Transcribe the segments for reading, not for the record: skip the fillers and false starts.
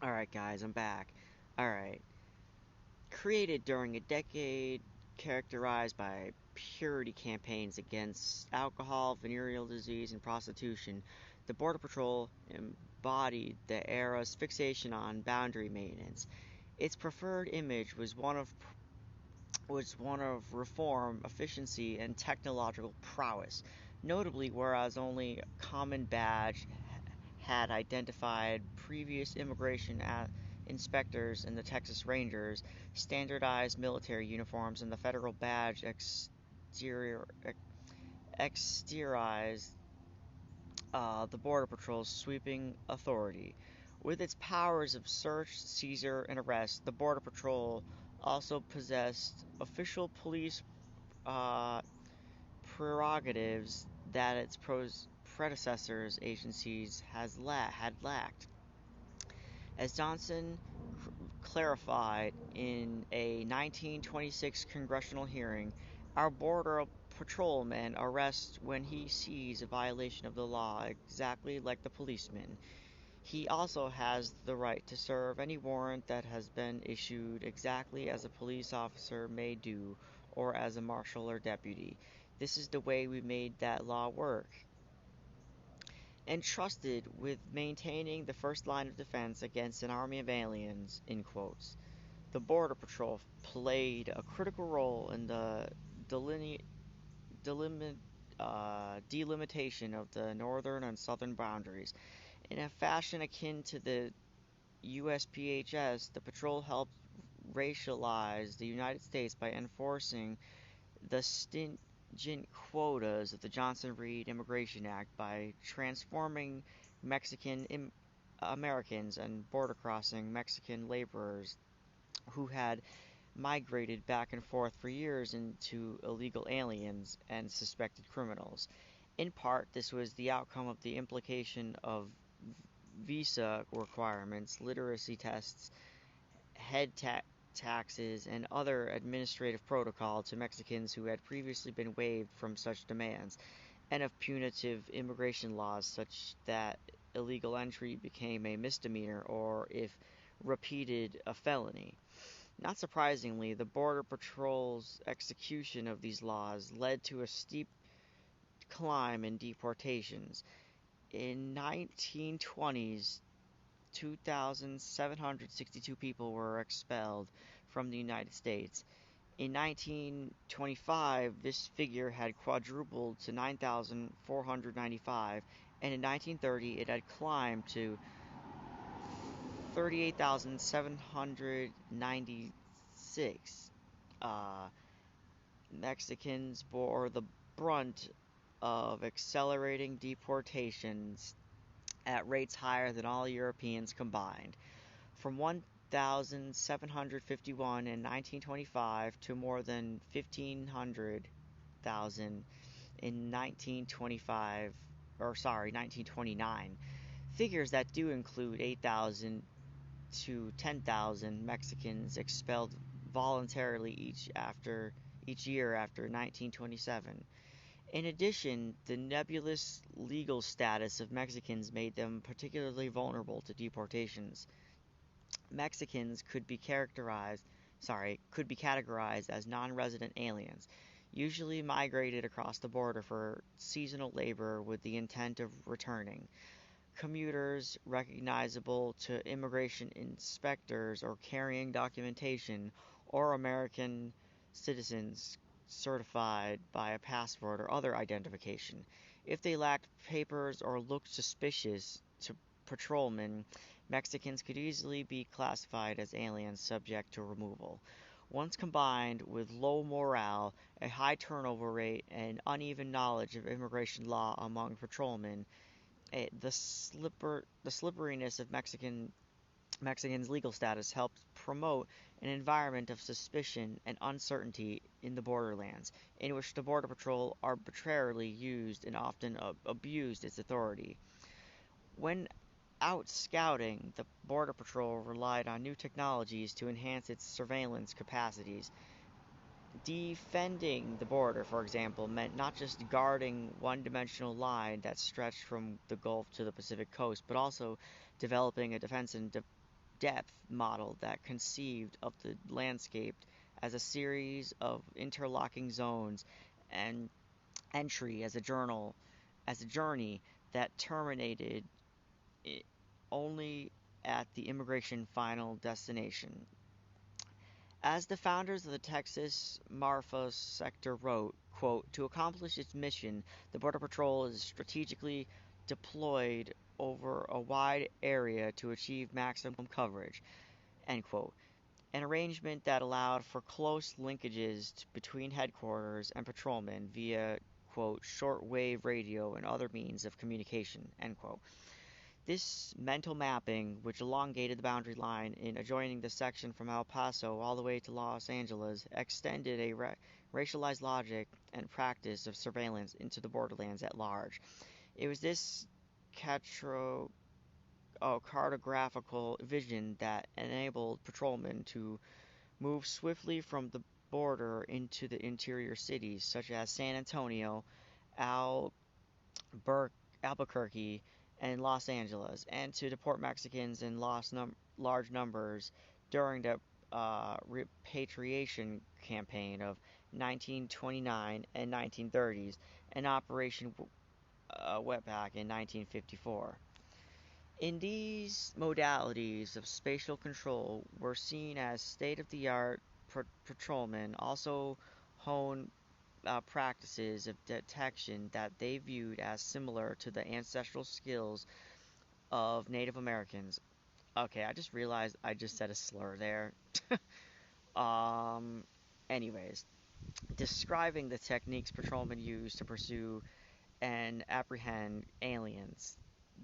Alright, guys, I'm back. Alright. Created during a decade characterized by purity campaigns against alcohol, venereal disease, and prostitution, the Border Patrol embodied the era's fixation on boundary maintenance. Its preferred image was one of reform, efficiency, and technological prowess. Notably, whereas only Common Badge had identified previous immigration inspectors and the Texas Rangers, standardized military uniforms, and the federal badge exteriorized the Border Patrol's sweeping authority. With its powers of search, seizure, and arrest, the Border Patrol also possessed official police uh, prerogatives that its predecessors' agencies had lacked. As Johnson clarified in a 1926 congressional hearing, our border patrolman arrests when he sees a violation of the law, exactly like the policeman. He also has the right to serve any warrant that has been issued exactly as a police officer may do, or as a marshal or deputy. This is the way we made that law work. Entrusted with maintaining the first line of defense against an army of aliens, in quotes. The Border Patrol played a critical role in the deline- delimit, delimitation of the northern and southern boundaries. In a fashion akin to the U.S.PHS, the patrol helped racialize the United States by enforcing the stringent quotas of the Johnson-Reed Immigration Act by transforming Mexican Americans and border-crossing Mexican laborers who had migrated back and forth for years into illegal aliens and suspected criminals. In part, this was the outcome of the implication of visa requirements, literacy tests, taxes, and other administrative protocol to Mexicans who had previously been waived from such demands, and of punitive immigration laws such that illegal entry became a misdemeanor or, if repeated, a felony. Not surprisingly, the Border Patrol's execution of these laws led to a steep climb in deportations. In 1920s, 2,762 people were expelled from the United States. In 1925, this figure had quadrupled to 9,495, and in 1930 it had climbed to 38,796. Uh, Mexicans bore the brunt of accelerating deportations at rates higher than all Europeans combined, from 1,751 in 1925 to more than 1,500,000 in 1925, or sorry, 1929. Figures that do include 8,000 to 10,000 Mexicans expelled voluntarily each year after 1927. In addition, the nebulous legal status of Mexicans made them particularly vulnerable to deportations. Mexicans could be categorized as non-resident aliens, usually migrated across the border for seasonal labor with the intent of returning. Commuters recognizable to immigration inspectors or carrying documentation, or American citizens certified by a passport or other identification. If they lacked papers or looked suspicious to patrolmen, Mexicans could easily be classified as aliens subject to removal. Once combined with low morale, a high turnover rate, and uneven knowledge of immigration law among patrolmen, the slipperiness of Mexicans' legal status helped promote an environment of suspicion and uncertainty in the borderlands, in which the Border Patrol arbitrarily used and often abused its authority. When out scouting, the Border Patrol relied on new technologies to enhance its surveillance capacities. Defending the border, for example, meant not just guarding one-dimensional line that stretched from the Gulf to the Pacific coast, but also developing a defense in depth model that conceived of the landscape as a series of interlocking zones and entry as a journey that terminated only at the immigration final destination. As the founders of the Texas Marfa sector wrote, quote, to accomplish its mission, the Border Patrol is strategically deployed over a wide area to achieve maximum coverage, end quote. An arrangement that allowed for close linkages between headquarters and patrolmen via, quote, shortwave radio and other means of communication, end quote. This mental mapping, which elongated the boundary line in adjoining the section from El Paso all the way to Los Angeles, extended a racialized logic and practice of surveillance into the borderlands at large. It was this cartographical vision that enabled patrolmen to move swiftly from the border into the interior cities, such as San Antonio, Albuquerque, and Los Angeles, and to deport Mexicans in large numbers during the repatriation campaign of 1929 and 1930s and Operation Wetback in 1954. In these modalities of spatial control were seen as state-of-the-art patrolmen also honed practices of detection that they viewed as similar to the ancestral skills of Native Americans. Okay, I just realized I just said a slur there. um, anyways, describing the techniques patrolmen used to pursue and apprehend aliens.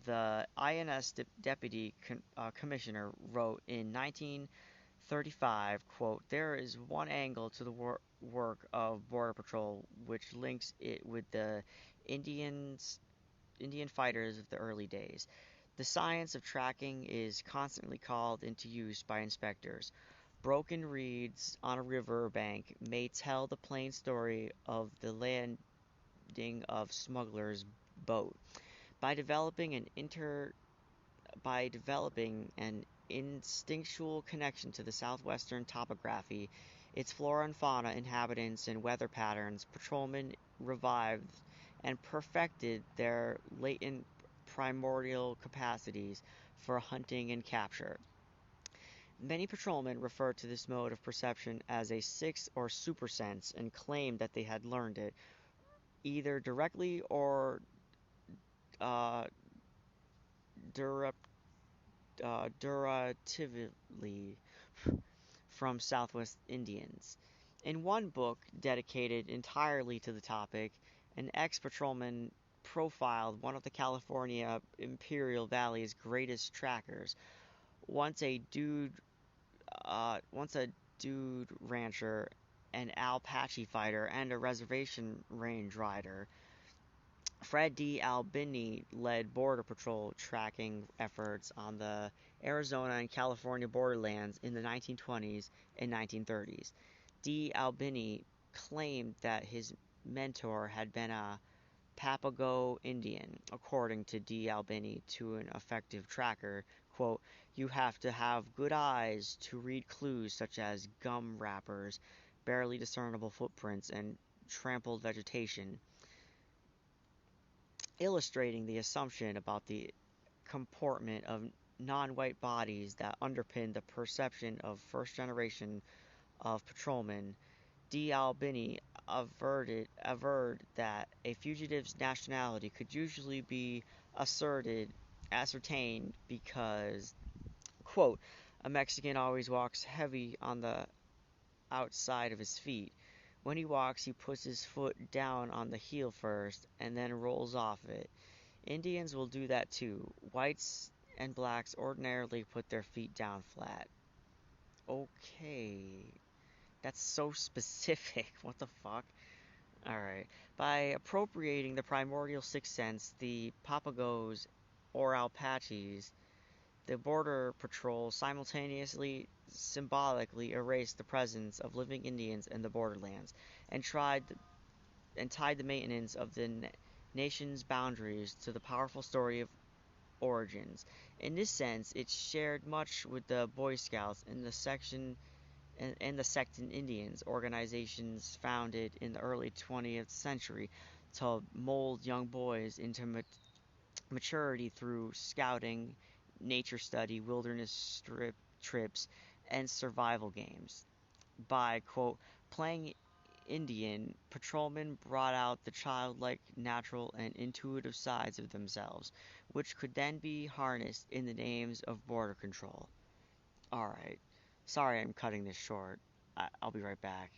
The INS Deputy Commissioner wrote in 1935, quote, there is one angle to the work of Border Patrol which links it with the Indian fighters of the early days. The science of tracking is constantly called into use by inspectors. Broken reeds on a river bank may tell the plain story of the landing of smugglers' boat. By developing an instinctual connection to the southwestern topography, its flora and fauna, inhabitants, and weather patterns, patrolmen revived and perfected their latent primordial capacities for hunting and capture. Many patrolmen refer to this mode of perception as a sixth or super sense and claim that they had learned it either directly or uh, derivatively from Southwest Indians. In one book dedicated entirely to the topic, an ex-patrolman profiled one of the California Imperial Valley's greatest trackers, once a dude rancher, an Apache fighter, and a reservation range rider. Fred D. Albini led Border Patrol tracking efforts on the Arizona and California borderlands in the 1920s and 1930s. D. Albini claimed that his mentor had been a Papago Indian. According to D. Albini, to an effective tracker, quote, you have to have good eyes to read clues such as gum wrappers, barely discernible footprints, and trampled vegetation, illustrating the assumption about the comportment of non-white bodies that underpin the perception of first generation of patrolmen. D. Albini averred that a fugitive's nationality could usually be ascertained because, quote, a Mexican always walks heavy on the outside of his feet. When he walks, he puts his foot down on the heel first and then rolls off it. Indians will do that too. Whites and blacks ordinarily put their feet down flat. Okay. That's so specific. What the fuck? Alright. By appropriating the primordial sixth sense, the Papagos or Apaches, the Border Patrol simultaneously symbolically erased the presence of living Indians in the borderlands and tied the maintenance of the nation's boundaries to the powerful story of origins. In this sense, it shared much with the Boy Scouts and the Secton Indians, organizations founded in the early 20th century to mold young boys into maturity through scouting, nature study, wilderness trips, and survival games. By, quote, playing Indian, patrolmen brought out the childlike, natural, and intuitive sides of themselves, which could then be harnessed in the names of border control. Alright, sorry I'm cutting this short. I'll be right back.